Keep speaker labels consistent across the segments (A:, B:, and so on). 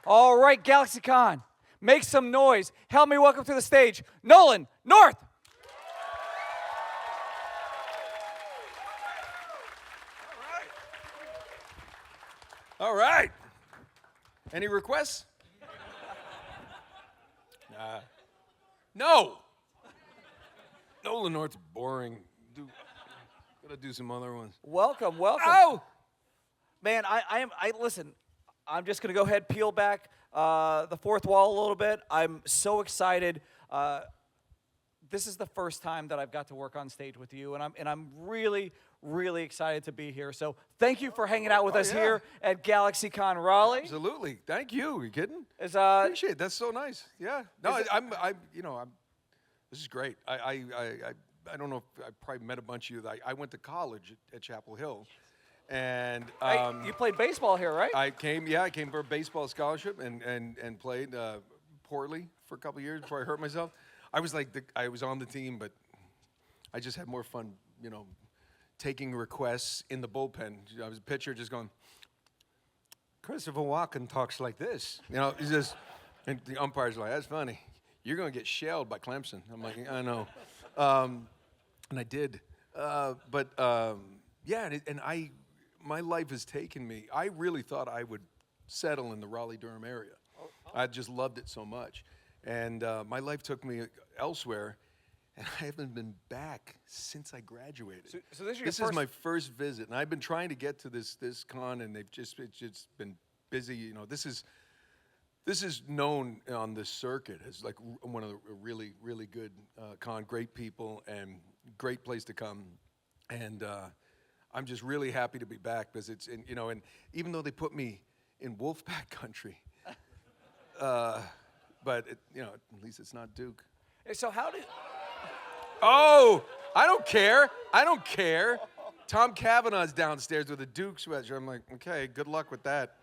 A: All right, GalaxyCon, make some noise. Help me welcome to the stage, Nolan North.
B: All right. Any requests? No. Nolan North's boring. Gotta do some other ones.
A: Welcome.
B: Oh!
A: Man, listen, I'm just going to go ahead, peel back the fourth wall a little bit. I'm so excited. This is the first time that I've got to work on stage with you, and I'm really, really excited to be here. So thank you for hanging out with us here at GalaxyCon Raleigh.
B: Absolutely. Thank you. Are you kidding?
A: Appreciate
B: it. That's so nice. Yeah. No, this is great. I don't know if I probably met a bunch of you. I went to college at Chapel Hill. And
A: you played baseball here, right?
B: I came for a baseball scholarship and played poorly for a couple of years before I hurt myself. I was on the team, but I just had more fun, taking requests in the bullpen. I was a pitcher just going, Christopher Walken talks like this. He's just, and the umpire's like, that's funny. You're going to get shelled by Clemson. I'm like, I know. And I did. My life has taken me. I really thought I would settle in the Raleigh-Durham area. I just loved it so much. And my life took me elsewhere, and I haven't been back since I graduated.
A: So this
B: is my first visit, and I've been trying to get to this con, and it's just been busy. This is known on this circuit as like one of the really, really good con, great people, and great place to come. And I'm just really happy to be back because it's, and even though they put me in Wolfpack country, but at least it's not Duke.
A: So how did?
B: Oh, I don't care. Tom Cavanaugh's downstairs with a Duke sweatshirt. I'm like, okay, good luck with that.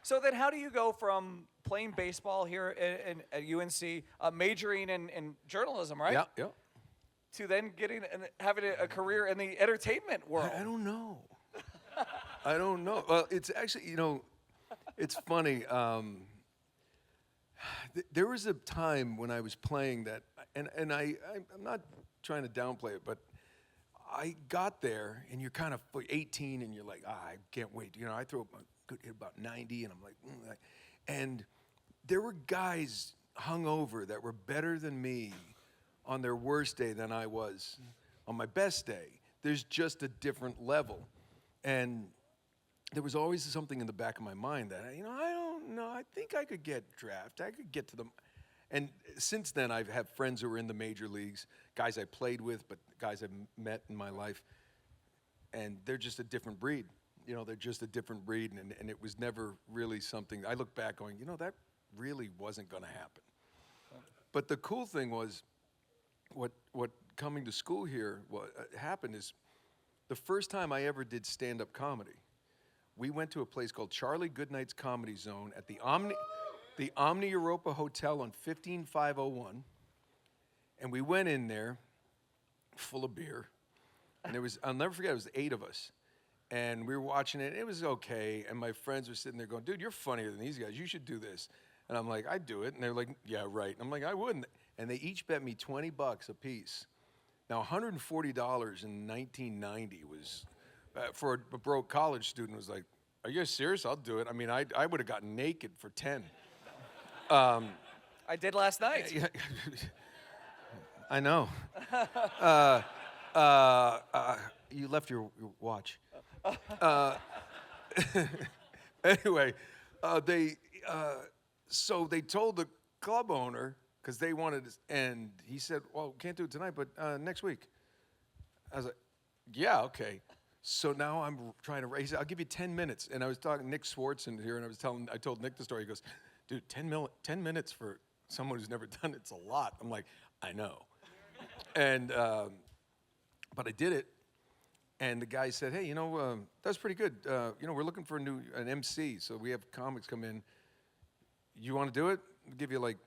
A: So then how do you go from playing baseball here at UNC, majoring in journalism, right?
B: Yeah.
A: To then having a career in the entertainment world?
B: I don't know. I don't know. Well, it's actually, it's funny. There was a time when I was playing that, and I'm not trying to downplay it, but I got there, and you're kind of 18, and you're like, I can't wait. I throw hit about 90, and I'm like, and there were guys hung over that were better than me on their worst day than I was on my best day. There's just a different level. And there was always something in the back of my mind that, I don't know, I think I could get drafted. I could get to them. And since then, I've had friends who were in the major leagues, guys I played with, but guys I've met in my life. And they're just a different breed. They're just a different breed. And it was never really something, I look back going, that really wasn't going to happen. But the cool thing was, what coming to school here happened is the first time I ever did stand-up comedy, we went to a place called Charlie Goodnight's Comedy Zone at the Omni Europa Hotel on 15501, and we went in there full of beer, and I'll never forget, it was 8 of us, and we were watching it, and it was okay, and my friends were sitting there going, dude, you're funnier than these guys, you should do this. And I'm like, I'd do it, and they're like, yeah, right. And I'm like, I wouldn't. And they each bet me $20 a piece. Now, $140 in 1990 was, for a broke college student, was like, are you guys serious? I'll do it. I mean, I would have gotten naked for 10.
A: I did last night.
B: I know. You left your watch. Anyway, so they told the club owner, because they wanted to, and he said, well, can't do it tonight, but next week. I was like, yeah, okay. So now I'm trying to raise it. I'll give you 10 minutes. And I was talking to Nick Swartz in here, and I told Nick the story. He goes, dude, 10 minutes for someone who's never done it's a lot. I'm like, I know. And, but I did it. And the guy said, hey, that's pretty good. We're looking for an MC. So we have comics come in. You want to do it? We'll give you like,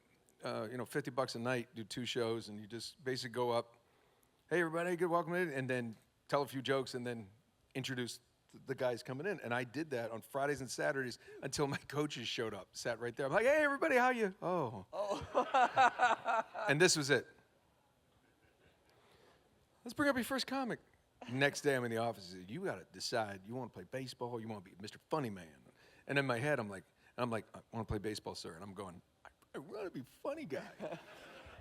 B: $50 a night, do 2 shows, and you just basically go up, hey, everybody, good, welcome in, and then tell a few jokes, and then introduce the guys coming in. And I did that on Fridays and Saturdays until my coaches showed up, sat right there. I'm like, hey, everybody, how you? Oh. And this was it. Let's bring up your first comic. Next day I'm in the office. I said, you got to decide. You want to play baseball or you want to be Mr. Funny Man? And in my head, I'm like, I want to play baseball, sir. And I'm going, I want to be funny guy.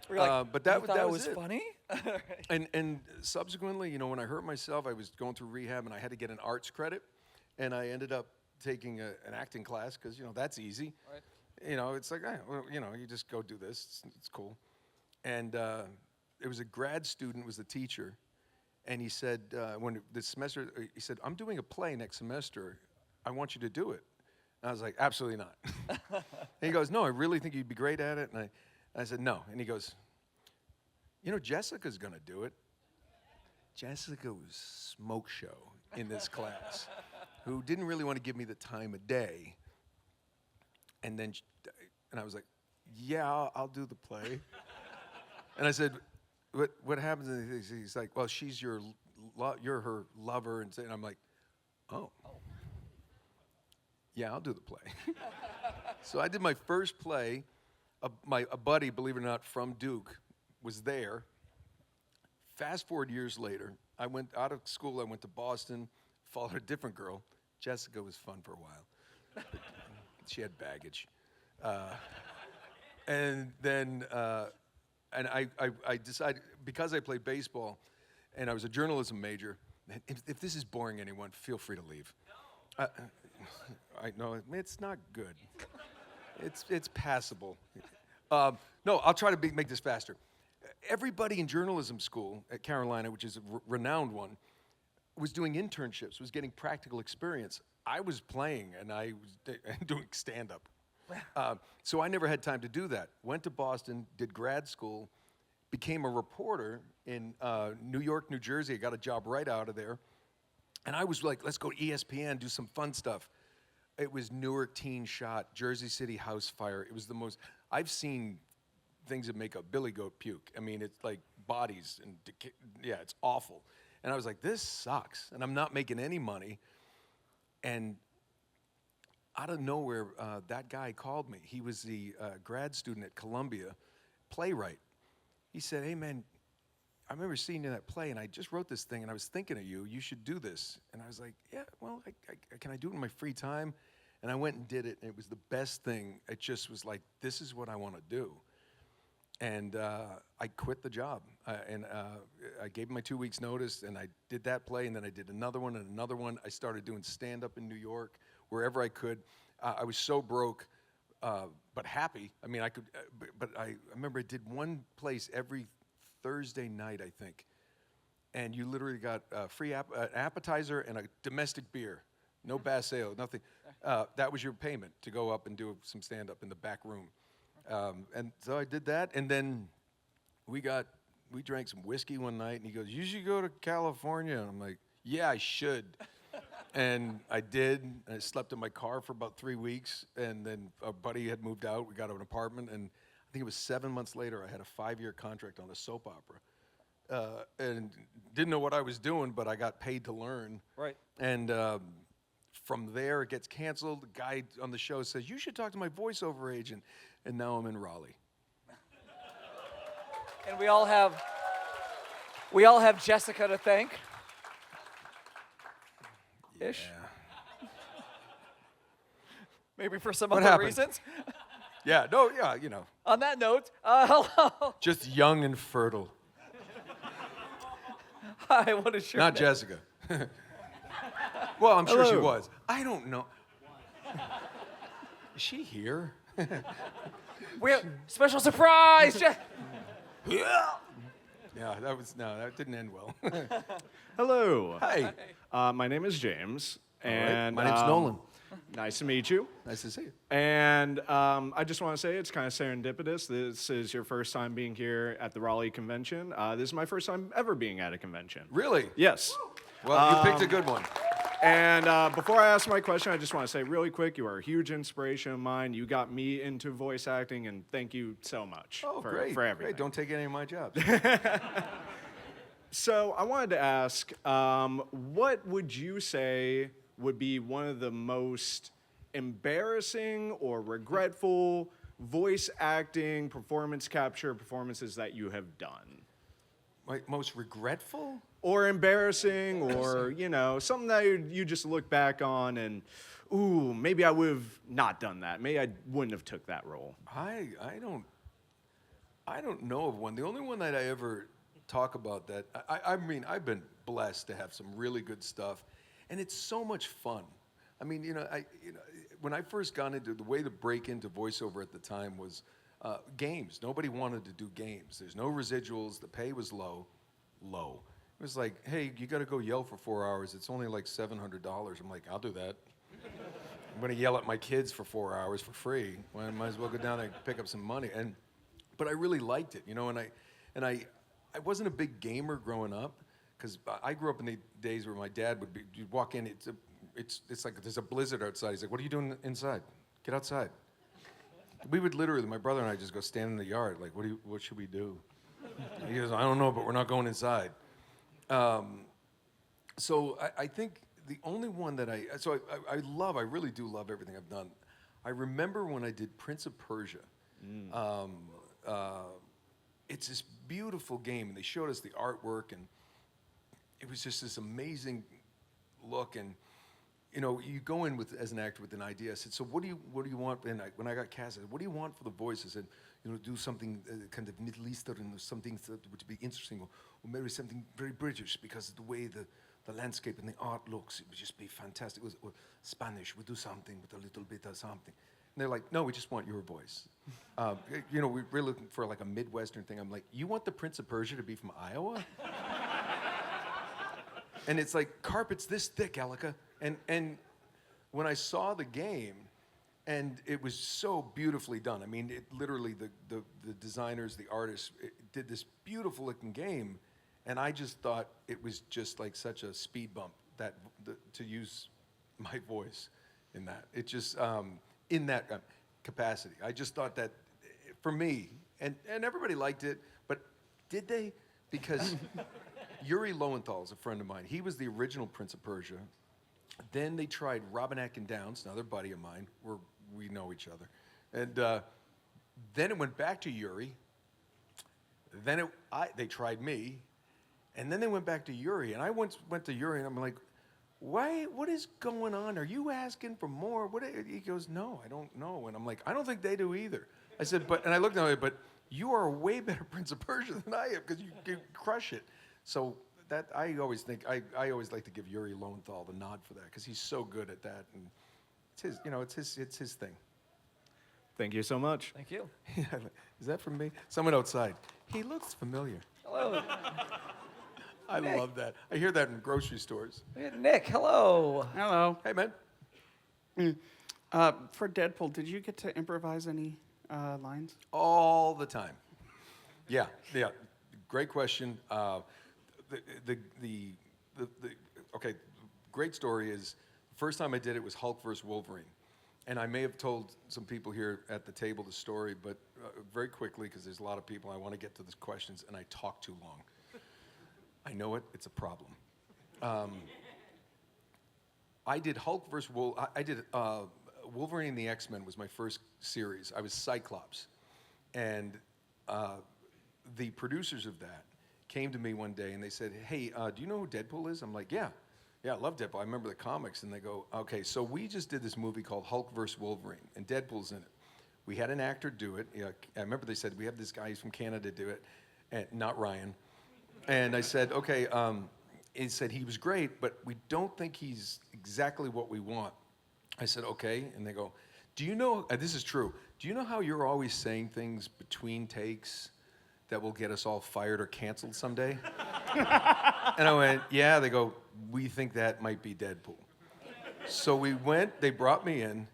A: Like,
B: but that
A: was
B: it.
A: funny.
B: And subsequently, you know, when I hurt myself, I was going through rehab and I had to get an arts credit, and I ended up taking an acting class because, you know, that's easy.
A: Right.
B: You know, it's like, well, you know, you just go do this. It's cool. And it was a grad student was the teacher, and he said when the semester, he said, I'm doing a play next semester. I want you to do it. And I was like, absolutely not. And he goes, no, I really think you'd be great at it. And I said, no. And he goes, you know, Jessica's going to do it. Jessica was smoke show in this class, who didn't really want to give me the time of day. And then, and I was like, yeah, I'll do the play. And I said, what happens? And he's like, well, she's you're her lover. And I'm like, oh. Yeah, I'll do the play. So I did my first play. A buddy, believe it or not, from Duke, was there. Fast forward years later, I went out of school. I went to Boston, followed a different girl. Jessica was fun for a while. But she had baggage. And then and I decided, because I played baseball and I was a journalism major, if this is boring anyone, feel free to leave. I know it's not good. It's passable. No, I'll try to make this faster. Everybody in journalism school at Carolina, which is a renowned one, was doing internships, was getting practical experience. I was playing and I was doing stand-up. So I never had time to do that. Went to Boston, did grad school, became a reporter in New York, New Jersey. I got a job right out of there. And I was like, let's go to ESPN, do some fun stuff. It was Newark Teen Shot, Jersey City House Fire. It was the most, I've seen things that make a billy goat puke. I mean, it's like bodies and yeah, it's awful. And I was like, this sucks. And I'm not making any money. And out of nowhere, that guy called me. He was the grad student at Columbia, playwright. He said, hey man, I remember seeing you in that play, and I just wrote this thing, and I was thinking of you. You should do this. And I was like, yeah, well, can I do it in my free time? And I went and did it, and it was the best thing. It just was like, this is what I want to do. And I quit the job. I gave my 2 weeks notice, and I did that play, and then I did another one and another one. I started doing stand-up in New York, wherever I could. I was so broke, but happy. I mean, I could, but I remember I did one place every Thursday night, I think, and you literally got a free appetizer and a domestic beer, no bass ale, nothing. That was your payment to go up and do some stand-up in the back room. And so I did that, and then we drank some whiskey one night, and he goes, you should go to California. And I'm like, yeah, I should. And I did. And I slept in my car for about 3 weeks, and then a buddy had moved out. We got an apartment, and I think it was 7 months later, I had a 5-year contract on a soap opera. And didn't know what I was doing, but I got paid to learn.
A: Right.
B: And from there, it gets canceled. The guy on the show says, you should talk to my voiceover agent. And now I'm in Raleigh.
A: And we all have Jessica to thank. Ish.
B: Yeah.
A: Maybe for some
B: What
A: other
B: happened?
A: reasons.
B: Yeah, no, yeah, you know.
A: On that note, hello.
B: Just young and fertile.
A: Hi, what is your
B: Not
A: name?
B: Jessica. Well, I'm sure she
C: Hello.
B: was. I don't know. Is she here?
A: We have special surprise.
B: Yeah, that didn't end well.
C: Hello.
B: Hi.
C: My name is James.
B: right.
C: And
B: My name's Nolan.
C: Nice to meet you.
B: Nice to see you.
C: And I just want to say it's kind of serendipitous. This is your first time being here at the Raleigh convention. This is my first time ever being at a convention.
B: Really?
C: Yes.
B: Well, you picked a good one.
C: And before I ask my question, I just want to say really quick, you are a huge inspiration of mine. You got me into voice acting, and thank you so much for everything.
B: Great. Don't take any of my jobs.
C: So I wanted to ask, what would you say would be one of the most embarrassing or regretful voice acting, performance capture performances that you have done?
B: My most regretful?
C: Or embarrassing, or, you know, something that you just look back on and, ooh, maybe I would have not done that. Maybe I wouldn't have took that role.
B: I don't know of one. The only one that I ever talk about that, I mean, I've been blessed to have some really good stuff, and it's so much fun. I mean, when I first got into the way to break into voiceover at the time was games. Nobody wanted to do games. There's no residuals. The pay was low. It was like, hey, you got to go yell for 4 hours. It's only like $700. I'm like, I'll do that. I'm going to yell at my kids for 4 hours for free. Well, I might as well go down and pick up some money. But I really liked it, and I wasn't a big gamer growing up because I grew up in the days where my dad would be, you'd walk in, it's like there's a blizzard outside. He's like, what are you doing inside? Get outside. We would literally, my brother and I just go stand in the yard, like, what should we do? He goes, I don't know, but we're not going inside. So I think the only one that I really do love everything I've done. I remember when I did Prince of Persia. It's this beautiful game, and they showed us the artwork, and it was just this amazing look. And you go in as an actor with an idea. I said, so what do you want? And when I got cast, I said, what do you want for the voice? I said, do something kind of Middle Eastern, or something that would be interesting, or maybe something very British, because of the way the landscape and the art looks, it would just be fantastic. Or Spanish, we'll do something with a little bit of something. And they're like, no, we just want your voice. We're looking for like a Midwestern thing. I'm like, you want the Prince of Persia to be from Iowa? And it's like, carpet's this thick, Elika. And when I saw the game, and it was so beautifully done. I mean, it literally, the designers, the artists, did this beautiful looking game. And I just thought it was just like such a speed bump to use my voice in that. It just, in that capacity. I just thought that, for me, and everybody liked it, but did they? Because Yuri Lowenthal is a friend of mine. He was the original Prince of Persia. Then they tried Robinack and Downs, another buddy of mine. We know each other. And then it went back to Yuri. Then they tried me. And then they went back to Yuri. And I once went to Yuri, and I'm like, why? What is going on? Are you asking for more? He goes, no, I don't know. And I'm like, I don't think they do either. I said, and I looked at him, but you are a way better Prince of Persia than I am, because you crush it. So that I always think, I always like to give Yuri Lowenthal the nod for that, because he's so good at that, and it's his thing.
C: Thank you so much.
A: Thank you.
B: Is that from me? Someone outside. He looks familiar.
A: Hello.
B: I love that. I hear that in grocery stores.
A: Nick, hello.
D: Hello.
B: Hey, man.
D: For Deadpool, did you get to improvise any lines?
B: All the time. Yeah. Great question. Okay, great story is, the first time I did it was Hulk vs. Wolverine. And I may have told some people here at the table the story, but very quickly, because there's a lot of people, I want to get to the questions, and I talk too long. I know it, it's a problem. I did Hulk vs. Wolverine and the X-Men was my first series. I was Cyclops. And the producers of that came to me one day and they said, hey, do you know who Deadpool is? I'm like, yeah, I love Deadpool. I remember the comics. And they go, okay, so we just did this movie called Hulk vs. Wolverine, and Deadpool's in it. We had an actor do it. I remember they said, we have this guy, he's from Canada, do it, and not Ryan. And I said, okay, he said he was great, but we don't think he's exactly what we want. I said, okay. And they go, do you know, this is true, do you know how you're always saying things between takes that will get us all fired or canceled someday? And I went, yeah. They go, we think that might be Deadpool. So we went, they brought me in,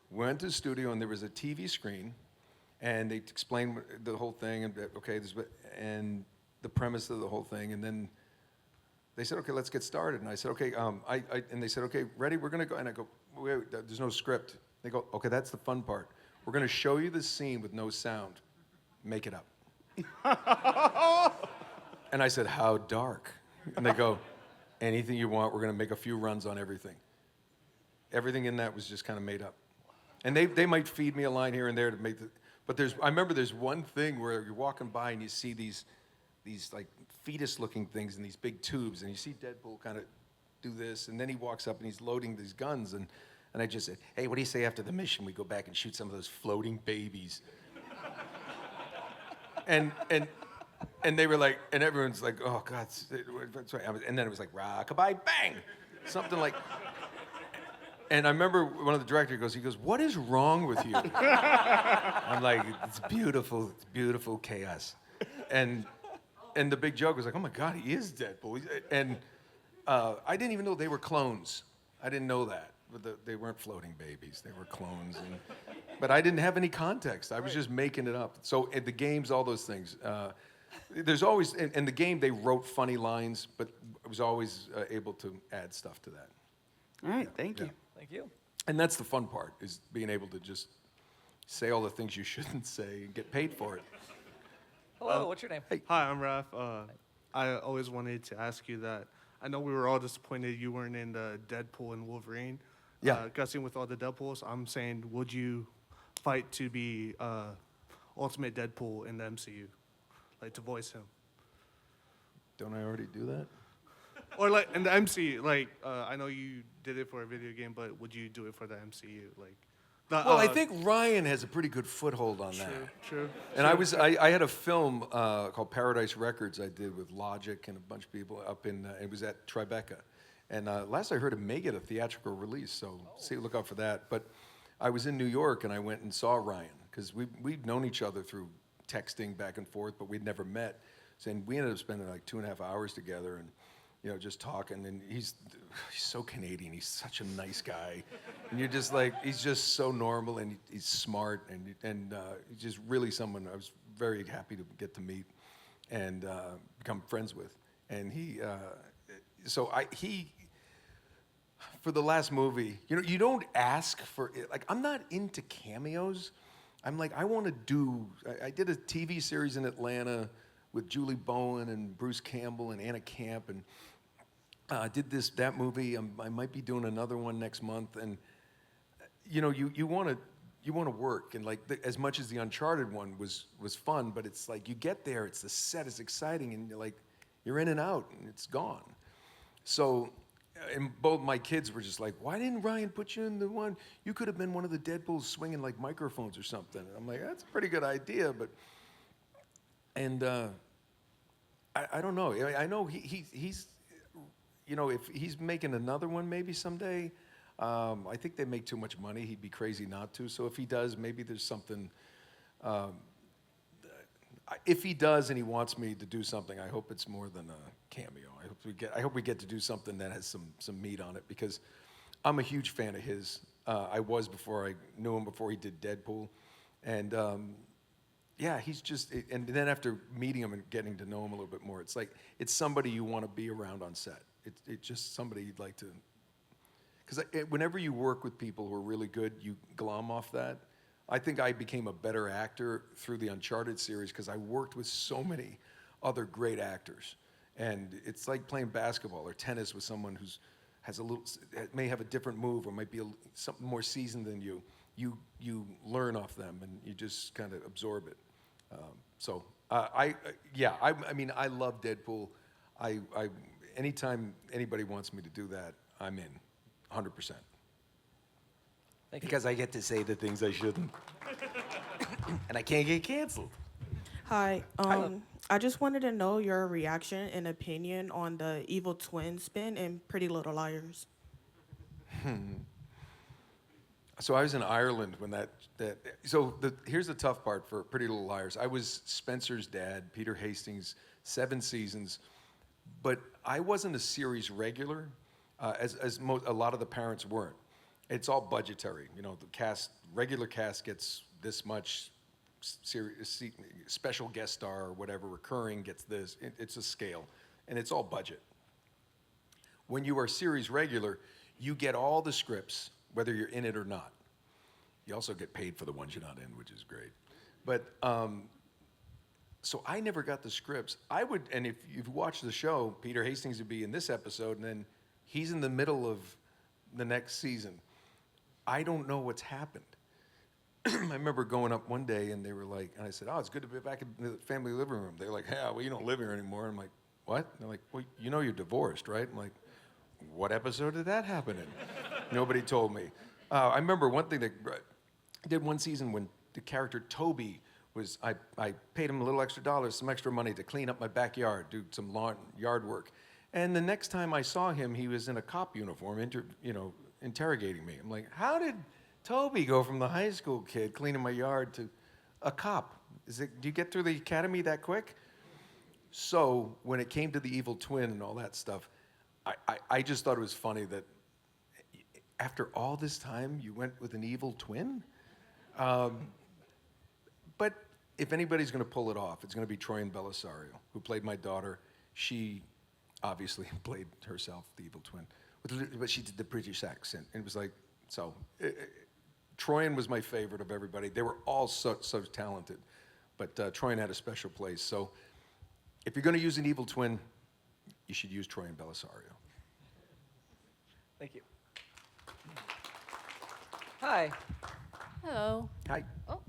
B: went to the studio, and there was a TV screen, and they explained the whole thing, and okay, and the premise of the whole thing, and then they said, okay, let's get started. And I said, okay, and they said, okay, ready, we're gonna go. And I go, wait, there's no script. They go, okay, that's the fun part. We're gonna show you the scene with no sound. Make it up. And I said, how dark? And they go, anything you want, we're gonna make a few runs on everything. Everything in that was just kind of made up. And they might feed me a line here and there to make the, but I remember there's one thing where you're walking by and you see these like fetus-looking things in these big tubes, and you see Deadpool kind of do this, and then he walks up and he's loading these guns, and I just said, hey, what do you say after the mission we go back and shoot some of those floating babies? and they were like, and everyone's like, oh God, that's right. And then it was like, rockabye, bang, something like. And I remember one of the directors he goes, what is wrong with you? I'm like, it's beautiful chaos. And the big joke was like, oh my God, he is Deadpool. And I didn't even know they were clones. I didn't know that. They weren't floating babies, they were clones. But I didn't have any context. I was just making it up. So at the games, all those things. There's always, in the game, they wrote funny lines, but I was always able to add stuff to that.
D: All right, thank you.
A: Thank you.
B: And that's the fun part, is being able to just say all the things you shouldn't say and get paid for it.
A: Hello, what's your name?
B: Hey.
E: Hi, I'm Raf. I always wanted to ask you that. I know we were all disappointed you weren't in the Deadpool and Wolverine.
B: Yeah.
E: Guessing with all the Deadpools, I'm saying, would you fight to be Ultimate Deadpool in the MCU? Like, to voice him?
B: Don't I already do that?
E: Or, like, in the MCU, like, I know you did it for a video game, but would you do it for the MCU? Like,
B: Well, I think Ryan has a pretty good foothold on that.
E: True.
B: And I had a film called Paradise Records I did with Logic and a bunch of people up in, it was at Tribeca. And last I heard, it may get a theatrical release, so look out for that. But I was in New York and I went and saw Ryan, because we'd known each other through texting back and forth, but we'd never met. And we ended up spending like 2.5 hours together and, just talking. And he's so Canadian. He's such a nice guy. And you're just like, he's just so normal, and he's smart, and he's just really someone I was very happy to get to meet and become friends with. And for the last movie, you don't ask for it. Like, I'm not into cameos. I'm like, I want to do, I did a TV series in Atlanta with Julie Bowen and Bruce Campbell and Anna Camp, and did that movie. I might be doing another one next month, and you want to work, and like as much as the Uncharted one was fun, but it's like you get there, the set is exciting, and you're in and out, and it's gone. So, and both my kids were just like, why didn't Ryan put you in the one? You could have been one of the Deadpools swinging like microphones or something. And I'm like, that's a pretty good idea, but. And I don't know. I know he's, if he's making another one maybe someday, I think they make too much money. He'd be crazy not to. So if he does, maybe there's something. If he does and he wants me to do something, I hope it's more than a cameo. I hope we get to do something that has some meat on it, because I'm a huge fan of his. I was before I knew him, before he did Deadpool, and. Yeah, he's just, and then after meeting him and getting to know him a little bit more, it's like, it's somebody you want to be around on set. It's just somebody you'd like to, because whenever you work with people who are really good, you glom off that. I think I became a better actor through the Uncharted series because I worked with so many other great actors. And it's like playing basketball or tennis with someone who's may have a different move or might be something more seasoned than you. You learn off them and you just kind of absorb it. I love Deadpool. Anytime anybody wants me to do that, I'm in, 100%.
A: Thank you.
B: Because I get to say the things I shouldn't, and I can't get canceled.
F: Hi. I just wanted to know your reaction and opinion on the evil twin spin in Pretty Little Liars.
B: So I was in Ireland when here's the tough part for Pretty Little Liars. I was Spencer's dad, Peter Hastings, 7 seasons, but I wasn't a series regular, as a lot of the parents weren't. It's all budgetary. The regular cast gets this much, special guest star or whatever, recurring gets this. It's a scale, and it's all budget. When you are series regular, you get all the scripts, whether you're in it or not. You also get paid for the ones you're not in, which is great. But, so I never got the scripts. And if you've watched the show, Peter Hastings would be in this episode, and then he's in the middle of the next season. I don't know what's happened. I remember going up one day and they were like, and I said, oh, it's good to be back in the family living room. They're like, yeah, well, you don't live here anymore. I'm like, what? And they're like, well, you know you're divorced, right? I'm like, what episode did that happen in? Nobody told me. I remember one thing that I did one season when the character Toby was, I paid him a little extra dollars, some extra money to clean up my backyard, do some lawn yard work. And the next time I saw him, he was in a cop uniform, interrogating me. I'm like, how did Toby go from the high school kid cleaning my yard to a cop? Do you get through the academy that quick? So when it came to the evil twin and all that stuff, I just thought it was funny that after all this time, you went with an evil twin? But if anybody's going to pull it off, it's going to be Troyan Bellisario, who played my daughter. She obviously played herself, the evil twin, but she did the British accent. And it was like, so. Troyan was my favorite of everybody. They were all so talented, but Troyan had a special place. So if you're going to use an evil twin, you should use Troyan Bellisario.
A: Thank you. Hi.
G: Hello.
B: Hi.
G: Oh.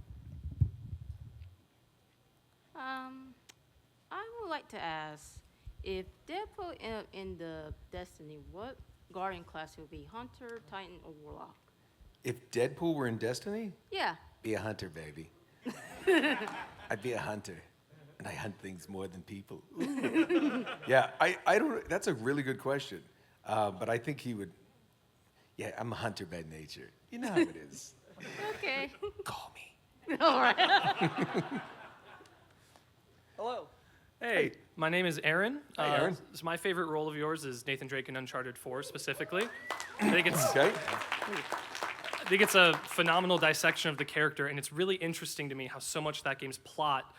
G: I would like to ask, if Deadpool ended up in the Destiny, what Guardian class would be? Hunter, Titan, or Warlock?
B: If Deadpool were in Destiny,
G: Yeah.
B: be a hunter, baby. I'd be a hunter, and I hunt things more than people. Yeah, I don't. That's a really good question, but I think he would. Yeah, I'm a hunter by nature. You know how it is.
G: Okay.
B: Call me.
G: All right.
A: Hello.
H: Hey, my name is Aaron.
B: Hi, Aaron.
H: So my favorite role of yours is Nathan Drake in Uncharted 4 specifically. I think
B: Okay.
H: it's a phenomenal dissection of the character, and it's really interesting to me how so much of that game's plot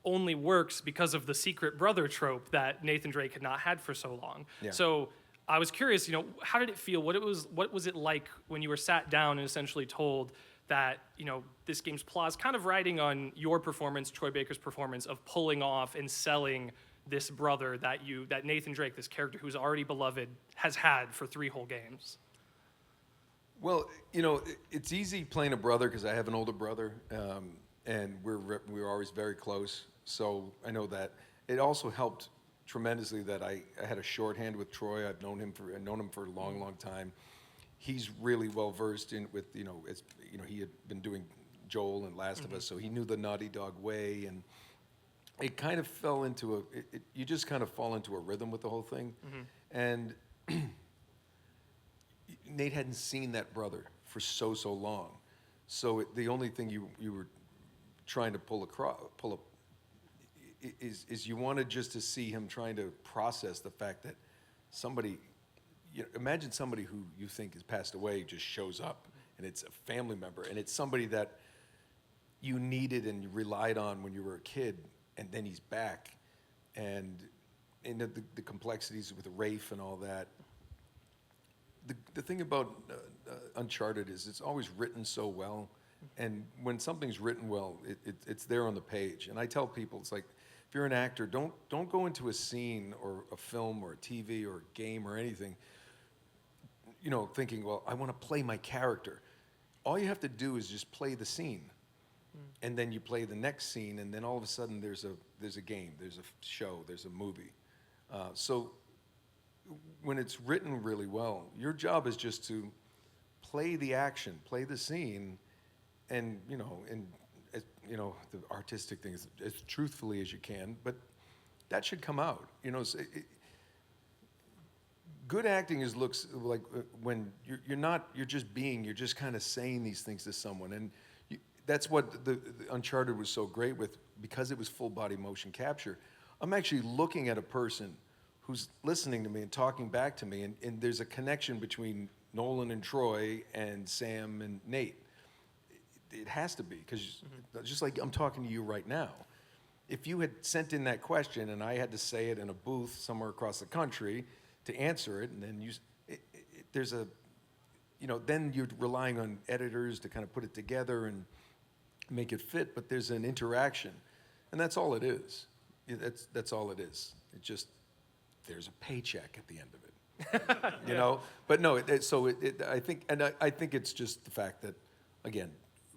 H: only works because of the secret brother trope that Nathan Drake had not had for so long.
B: Yeah.
H: So I was curious, how did it feel? What was it like when you were sat down and essentially told that, this game's plot is kind of riding on your performance, Troy Baker's performance, of pulling off and selling this brother that Nathan Drake, this character who's already beloved, has had for 3 whole games?
B: Well, it's easy playing a brother because I have an older brother, and we're always very close. So I know that. It also helped tremendously that I had a shorthand with Troy. I've known him for a long, long time. He's really well versed in with he had been doing Joel and Last of Us, so he knew the Naughty Dog way, and it kind of fell into you just kind of fall into a rhythm with the whole thing, and. Nate hadn't seen that brother for so long, so the only thing you were trying to pull up is you wanted just to see him trying to process the fact that somebody, imagine somebody who you think has passed away just shows up, and it's a family member, and it's somebody that you needed and you relied on when you were a kid, and then he's back, and the complexities with Rafe and all that. The thing about Uncharted is it's always written so well, and when something's written well, it's there on the page. And I tell people, it's like, if you're an actor, don't go into a scene or a film or a TV or a game or anything, thinking, well, I want to play my character. All you have to do is just play the scene, and then you play the next scene, and then all of a sudden there's a game, there's a show, there's a movie. So when it's written really well, your job is just to play the action, play the scene, and the artistic things as truthfully as you can. But that should come out. Good acting looks like when you're just kind of saying these things to someone, and that's what the Uncharted was so great with, because it was full body motion capture. I'm actually looking at a person who's listening to me and talking back to me, and there's a connection between Nolan and Troy and Sam and Nate. It has to be, because just like I'm talking to you right now, if you had sent in that question and I had to say it in a booth somewhere across the country to answer it, and then then you're relying on editors to kind of put it together and make it fit, but there's an interaction, and that's all it is. That's all it is. It just, there's a paycheck at the end of it. You know, but no. I think, and I think it's just the fact that, again,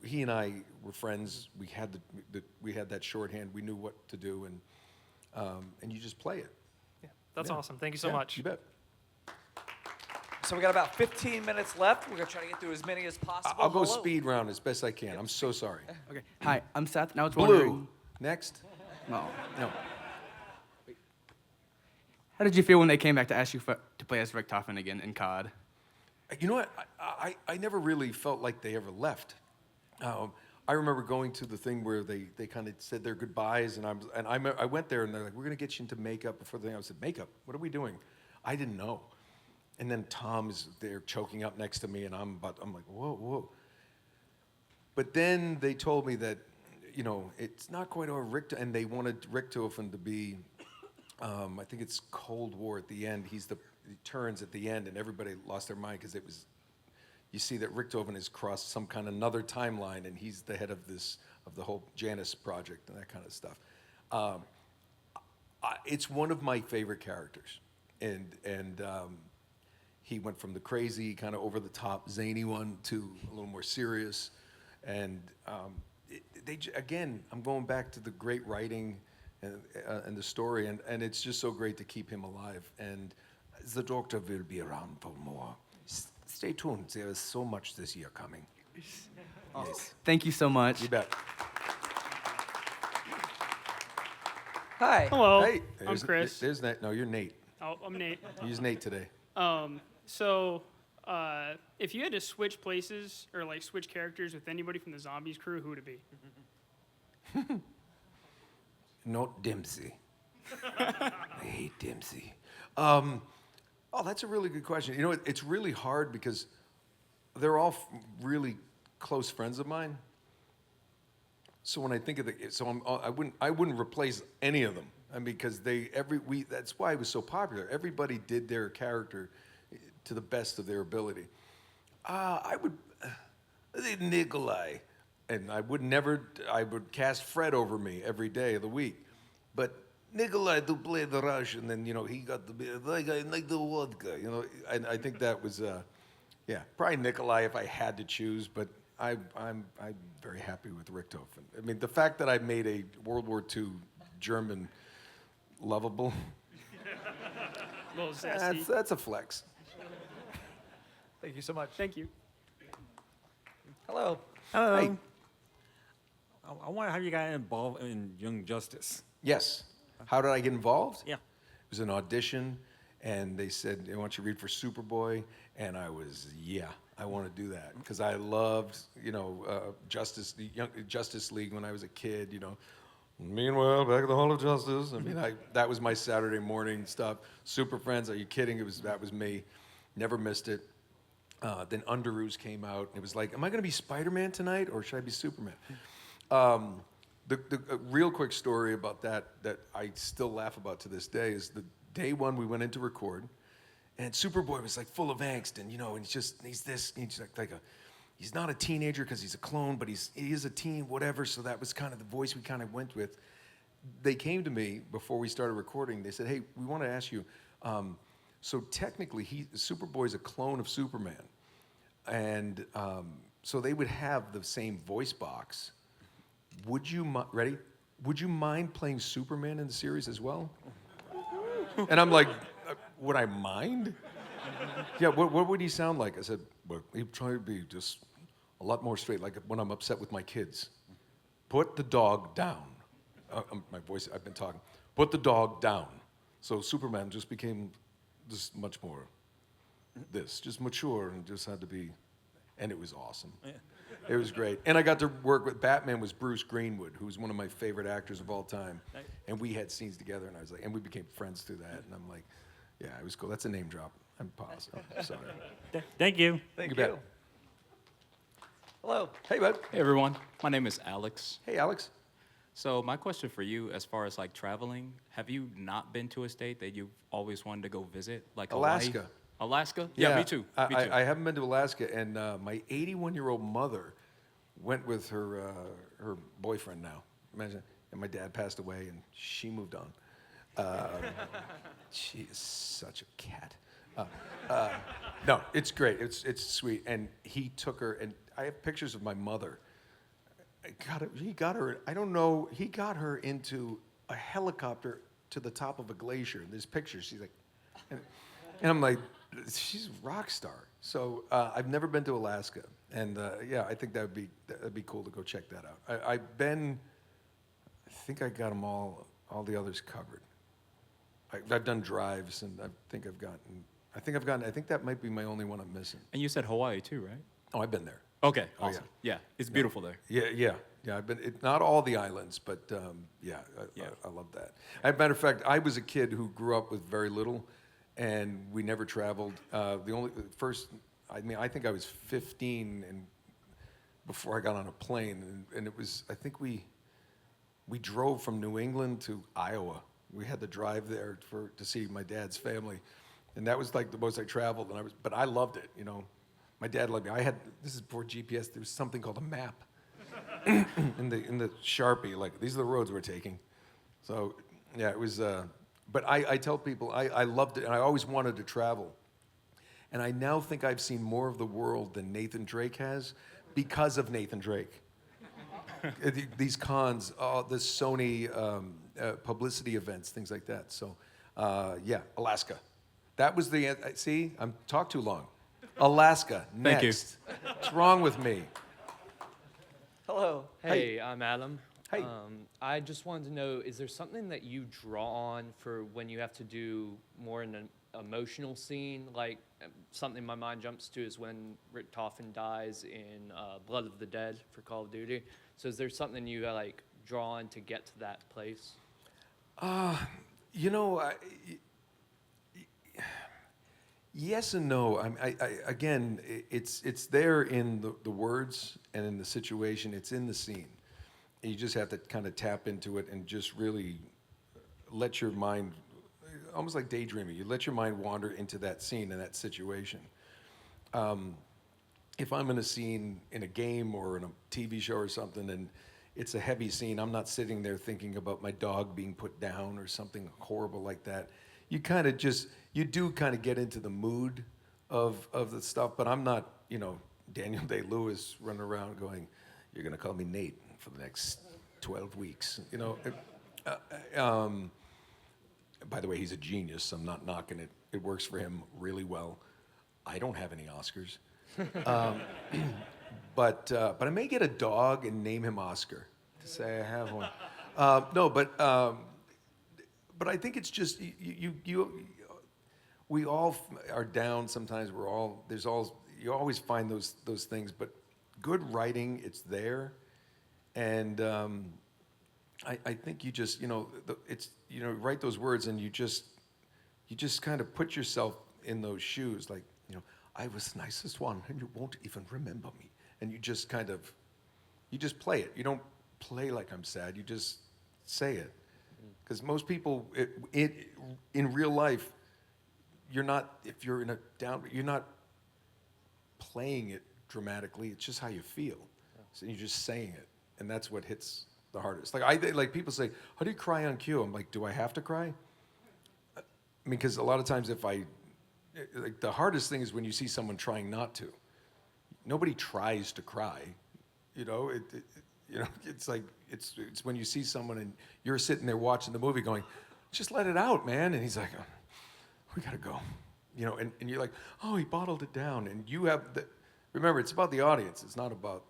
B: he and I were friends. We had that shorthand. We knew what to do, and you just play it.
H: That's awesome. Thank you so
B: Yeah,
H: much.
B: You bet.
A: So we got about 15 minutes left. We're gonna try to get through as many as possible.
B: I'll go
A: Hello.
B: speed round as best I can. I'm so sorry.
I: Okay. Hi, I'm Seth. Now it's
B: Blue.
I: wondering.
B: Next.
I: No.
B: No.
I: How did you feel when they came back to ask you to play as Richtofen again in COD?
B: You know what? I never really felt like they ever left. I remember going to the thing where they kind of said their goodbyes, and I went there, and they're like, "We're gonna get you into makeup before the thing." I said, "Makeup? What are we doing?" I didn't know. And then Tom is there choking up next to me, and I'm like, "Whoa." But then they told me that, it's not quite over Richter, and they wanted Richtofen to be, I think it's Cold War at the end. He turns at the end, and everybody lost their mind because you see that Richtofen has crossed some kind of another timeline, and he's the head of the whole Janus project and that kind of stuff. It's one of my favorite characters, and he went from the crazy, kind of over the top, zany one to a little more serious, and again, I'm going back to the great writing and the story, and it's just so great to keep him alive. And the Doctor will be around for more. Stay tuned. There is so much this year coming. Yes.
I: Thank you so much.
B: You bet.
A: Hi.
J: Hello,
B: Hey,
J: I'm Chris.
B: There's Nate. No, you're Nate.
J: Oh, I'm Nate.
B: Use Nate today.
J: So, if you had to switch places or like switch characters with anybody from the Zombies crew, who would it be?
B: Not Dempsey. I hate Dempsey. Oh, that's a really good question. It's really hard because they're all really close friends of mine. So when I think of I wouldn't replace any of them. Because that's why it was so popular. Everybody did their character to the best of their ability. I would Nikolai, and I would cast Fred over me every day of the week. But Nikolai to play the Russian, and he got like the vodka, and I think that was probably Nikolai if I had to choose, but I'm very happy with Richtofen. The fact that I made a World War II German lovable,
J: A little sassy.
B: that's a flex.
A: Thank you so much.
J: Thank you.
A: Hello.
K: Hello.
B: Hey.
K: I wonder how you got involved in Young Justice.
B: Yes. How did I get involved?
K: Yeah.
B: It was an audition, and they said, "I want you to read for Superboy," and I was, I want to do that because I loved, the Young Justice League when I was a kid. Meanwhile, back at the Hall of Justice. That was my Saturday morning stuff. Super Friends, are you kidding? That was me. Never missed it. Then Underoos came out, and it was like, am I going to be Spider-Man tonight, or should I be Superman? The real quick story about that I still laugh about to this day is the day one we went in to record, and Superboy was like full of angst, and and he's he's not a teenager because he's a clone, but he is a teen, whatever. So that was kind of the voice we kind of went with. They came to me before we started recording. They said, "Hey, we want to ask you. So technically, Superboy's a clone of Superman, and so they would have the same voice box. Would you ready? Would you mind playing Superman in the series as well?" And I'm like, "Would I mind?" Yeah. What would he sound like? I said, "Well, he'd try to be just a lot more straight, like when I'm upset with my kids. Put the dog down." My voice, I've been talking. Put the dog down. So Superman just became just much more just mature, and just had to be, and it was awesome. Yeah. It was great. And I got to work with, Batman was Bruce Greenwood, who's one of my favorite actors of all time. And we had scenes together, and I was like, and we became friends through that. And I'm like, yeah, it was cool. That's a name drop. I'm positive. Sorry.
K: Thank you.
A: Thank you.
B: bet.
A: Hello.
B: Hey, bud.
L: Hey everyone, my name is Alex.
B: Hey, Alex.
L: So my question for you, as far as like traveling, have you not been to a state that you've always wanted to go visit, like
B: Alaska.
L: Hawaii? Alaska? Yeah, me too. Me too.
B: I haven't been to Alaska, and my 81-year-old mother went with her boyfriend now. Imagine, and my dad passed away, and she moved on. She is such a cat. No, it's great. It's sweet. And he took her, and I have pictures of my mother. He got her. I don't know. He got her into a helicopter to the top of a glacier. And there's pictures. She's like, and I'm like, she's a rock star. So I've never been to Alaska, and yeah, I think that'd be cool to go check that out. I've been. I think I got them all the others covered. I've done drives, and I think that might be my only one I'm missing.
L: And you said Hawaii too, right?
B: Oh, I've been there.
L: Okay,
B: Oh,
L: awesome. Yeah, it's beautiful there.
B: Yeah. I've been not all the islands, but yeah, I love that. As a matter of fact, I was a kid who grew up with very little, and we never traveled. I think I was 15, and before I got on a plane, and it was, I think we drove from New England to Iowa. We had to drive there to see my dad's family, and that was like the most I traveled. But I loved it. You know, my dad loved me. This is before GPS. There was something called a map in the Sharpie. Like, these are the roads we're taking. So yeah, it was. But I tell people I loved it, and I always wanted to travel. And I now think I've seen more of the world than Nathan Drake has because of Nathan Drake. These cons, the Sony publicity events, things like that. So, yeah, Alaska. That was the, see, I'm talked too long. Alaska, next.
L: Thank you.
B: What's wrong with me?
A: Hello.
M: Hey, I'm Adam.
B: Hey.
M: I just wanted to know, is there something that you draw on for when you have to do more in an emotional scene? Like, something my mind jumps to is when Richtofen dies in Blood of the Dead for Call of Duty. So is there something you like draw on to get to that place?
B: You know, yes and no. Again, it's there in the words and in the situation. It's in the scene. And you just have to kind of tap into it and just really let your mind, almost like daydreaming, you let your mind wander into that scene and that situation. If I'm in a scene in a game or in a TV show or something and it's a heavy scene, I'm not sitting there thinking about my dog being put down or something horrible like that. You kind of you do kind of get into the mood of the stuff, but I'm not, Daniel Day-Lewis running around going, "You're going to call me Nate for the next 12 weeks." By the way, he's a genius. I'm not knocking it. It works for him really well. I don't have any Oscars. But I may get a dog and name him Oscar to say I have one. No, but I think it's just we all are down sometimes. You always find those things. But good writing, it's there, and I think you just write those words and you just kind of put yourself in those shoes, like I was the nicest one, and you won't even remember me. And you just play it. You don't play like I'm sad. You just say it. Because most people, in real life, you're not playing it dramatically. It's just how you feel. So you're just saying it, and that's what hits the hardest. Like people say, "How do you cry on cue?" I'm like, "Do I have to cry?" I mean, because a lot of times the hardest thing is when you see someone trying not to. Nobody tries to cry, it's like it's when you see someone and you're sitting there watching the movie going, "Just let it out, man." And he's like, "Oh, we gotta go," and you're like, "Oh, he bottled it down." And you have remember, it's about the audience. It's not about.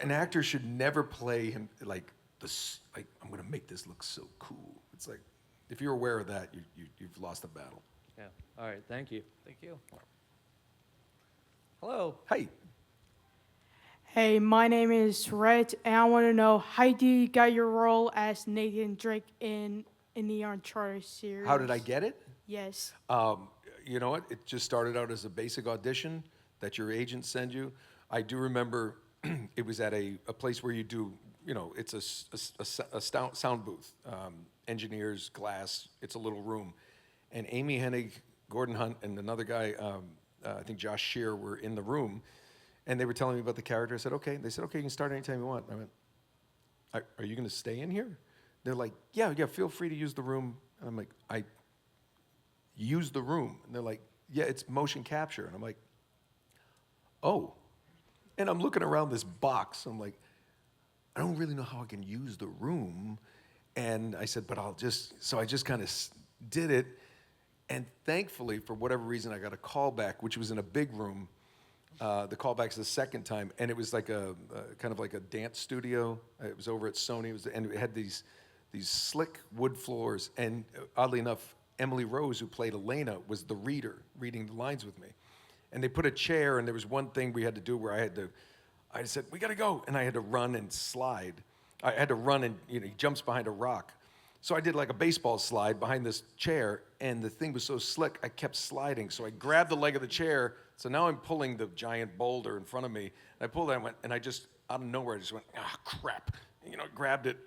B: An actor should never play him like I'm gonna make this look so cool. It's like if you're aware of that, you've lost the battle.
M: Yeah. All right. Thank you.
A: Thank you. Hello.
B: Hey.
N: Hey, my name is Rhett, and I want to know how did you get your role as Nathan Drake in the Uncharted series?
B: How did I get it?
N: Yes.
B: You know what? It just started out as a basic audition that your agent sends you. I do remember it was at a place where you do, it's a sound booth, engineers, glass. It's a little room. And Amy Hennig, Gordon Hunt, and another guy, I think Josh Shear, were in the room. And they were telling me about the character. I said, okay. They said, okay, you can start anytime you want. I went, are you going to stay in here? They're like, yeah, feel free to use the room. And I'm like, use the room. And they're like, yeah, it's motion capture. And I'm like, oh. And I'm looking around this box. I'm like, I don't really know how I can use the room. And I said, but so I just kind of did it. And thankfully, for whatever reason, I got a callback, which was in a big room. The callback's the second time, and it was like a kind of like a dance studio. It was over at Sony, and it had these slick wood floors. And oddly enough, Emily Rose, who played Elena, was the reader, reading the lines with me. And they put a chair, and there was one thing we had to do where I said, we gotta go, and I had to run and slide. I had to run, and he jumps behind a rock. So I did like a baseball slide behind this chair, and the thing was so slick, I kept sliding. So I grabbed the leg of the chair, so now I'm pulling the giant boulder in front of me. And I pulled it, and I just, out of nowhere, I just went, crap. Grabbed it.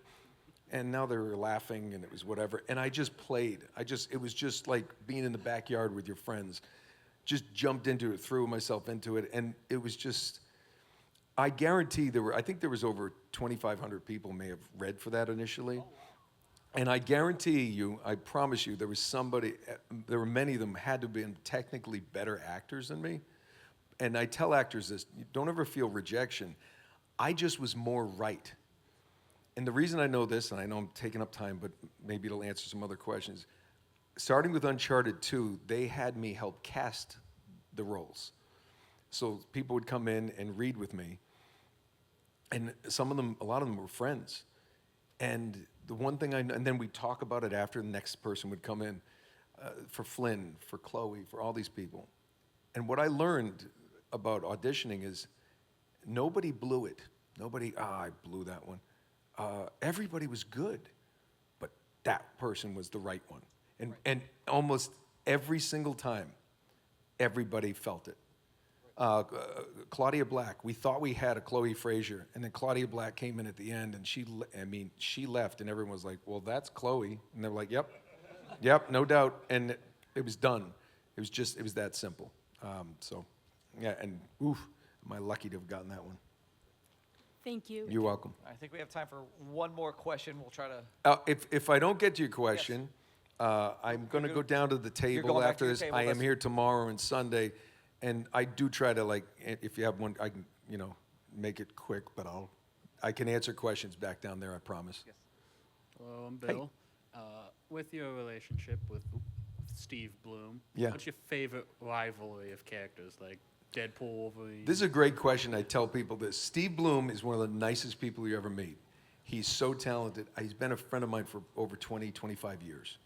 B: And now they were laughing, and it was whatever. And I just played. It was just like being in the backyard with your friends. Just jumped into it, threw myself into it, and it was just, I guarantee I think there was over 2,500 people may have read for that initially. And I guarantee you, I promise you, there were many of them had to have been technically better actors than me. And I tell actors this, don't ever feel rejection. I just was more right. And the reason I know this, and I know I'm taking up time, but maybe it'll answer some other questions. Starting with Uncharted 2, they had me help cast the roles. So people would come in and read with me. And a lot of them were friends. And the one thing and then we'd talk about it after, the next person would come in, for Flynn, for Chloe, for all these people. And what I learned about auditioning is nobody blew it. Nobody, I blew that one. Everybody was good, but that person was the right one. And almost every single time, everybody felt it. Claudia Black, we thought we had a Chloe Frazier, and then Claudia Black came in at the end, and she left, and everyone was like, well, that's Chloe. And they were like, yep, no doubt. And it was done. It was that simple. So, yeah, and oof, am I lucky to have gotten that one.
N: Thank you.
B: You're welcome.
A: I think we have time for one more question. We'll try to.
B: If I don't get to your question, I'm going to go down to the table after this. I am here tomorrow and Sunday, and I do try to, if you have one, I can, make it quick, but I can answer questions back down there, I promise. Yes.
O: Hello, I'm Bill. With your relationship with Steve Bloom, what's your favorite rivalry of characters, like Deadpool, Wolverine?
B: This is a great question. I tell people this. Steve Bloom is one of the nicest people you ever meet. He's so talented. He's been a friend of mine for over 20, 25 years.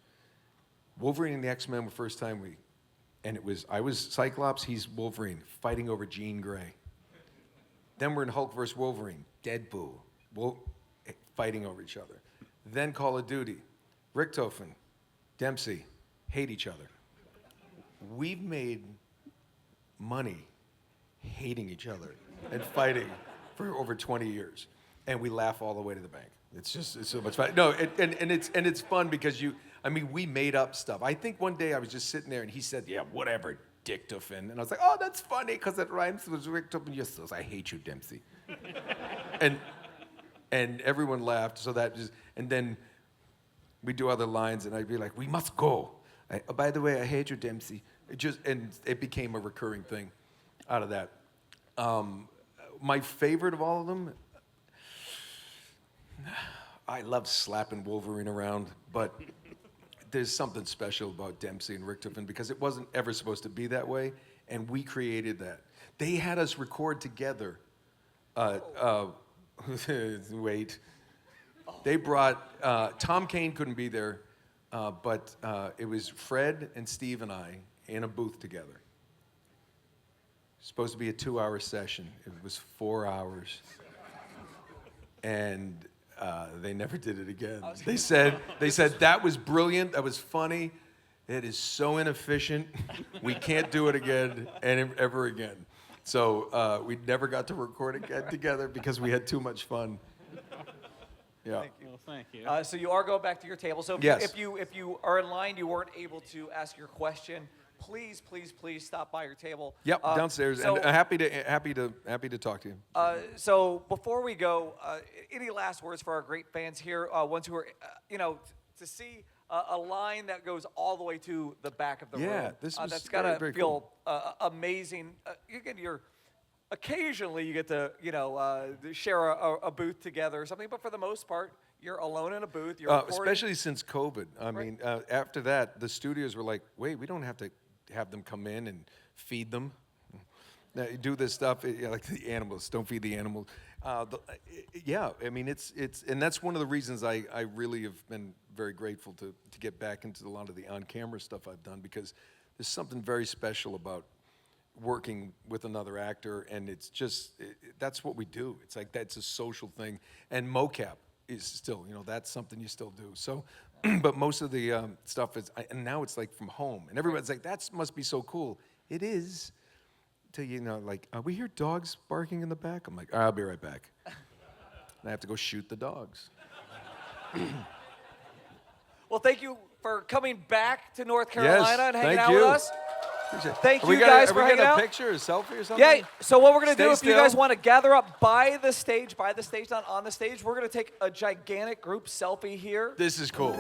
B: Wolverine and the X-Men were first time I was Cyclops, he's Wolverine, fighting over Jean Grey. Then we're in Hulk vs. Wolverine, Deadpool, fighting over each other. Then Call of Duty, Richtofen, Dempsey, hate each other. We've made money hating each other and fighting for over 20 years. And we laugh all the way to the bank. It's so much fun. No, it's fun because we made up stuff. I think one day I was just sitting there and he said, yeah, whatever, Richtofen. And I was like, oh, that's funny because it rhymes with Richtofen. Yes, I hate you, Dempsey. and everyone laughed. So and then we do other lines and I'd be like, we must go. By the way, I hate you, Dempsey. And it became a recurring thing out of that. My favorite of all of them, I love slapping Wolverine around, but there's something special about Dempsey and Richtofen because it wasn't ever supposed to be that way, and we created that. They had us record together. Wait. They brought, Tom Kane couldn't be there, but it was Fred and Steve and I in a booth together. Supposed to be a 2-hour session. It was 4 hours. And they never did it again. They said that was brilliant, that was funny. It is so inefficient. We can't do it again and ever again. So we never got to record again together because we had too much fun. Yeah.
O: Thank you. Well, thank you.
A: So you are going back to your table. So if you are in line, you weren't able to ask your question, please stop by your table.
B: Yep, downstairs. And happy to talk to you.
A: So before we go, any last words for our great fans here, ones who are, to see a line that goes all the way to the back of the room.
B: Yeah, this was
A: that's
B: very,
A: gotta
B: very
A: feel
B: cool.
A: amazing. Occasionally you get to share a booth together or something, but for the most part, you're alone in a booth. You're recording.
B: Especially since COVID. I mean, after that, the studios were like, wait, we don't have to have them come in and feed them. Now, you do this stuff like the animals. Don't feed the animals. Yeah, I mean, it's and that's one of the reasons I really have been very grateful to get back into a lot of the on-camera stuff I've done, because there's something very special about working with another actor, and it's just that's what we do. It's like that's a social thing, and mocap is still, that's something you still do. So, but most of the stuff is, and now it's like from home, and everybody's like, that must be so cool. It is. Till like, we hear dogs barking in the back. I'm like, all right, I'll be right back. And I have to go shoot the dogs.
A: Well, thank you for coming back to North Carolina and hanging
B: thank
A: out
B: you.
A: with us.
B: Appreciate it.
A: Thank you guys for hanging out.
B: Are we getting a picture, a selfie or something?
A: Yeah, so what we're going to do, if
B: Stay
A: you guys
B: still.
A: want to gather up by the stage, not on the stage, we're going to take a gigantic group selfie here.
B: This is cool.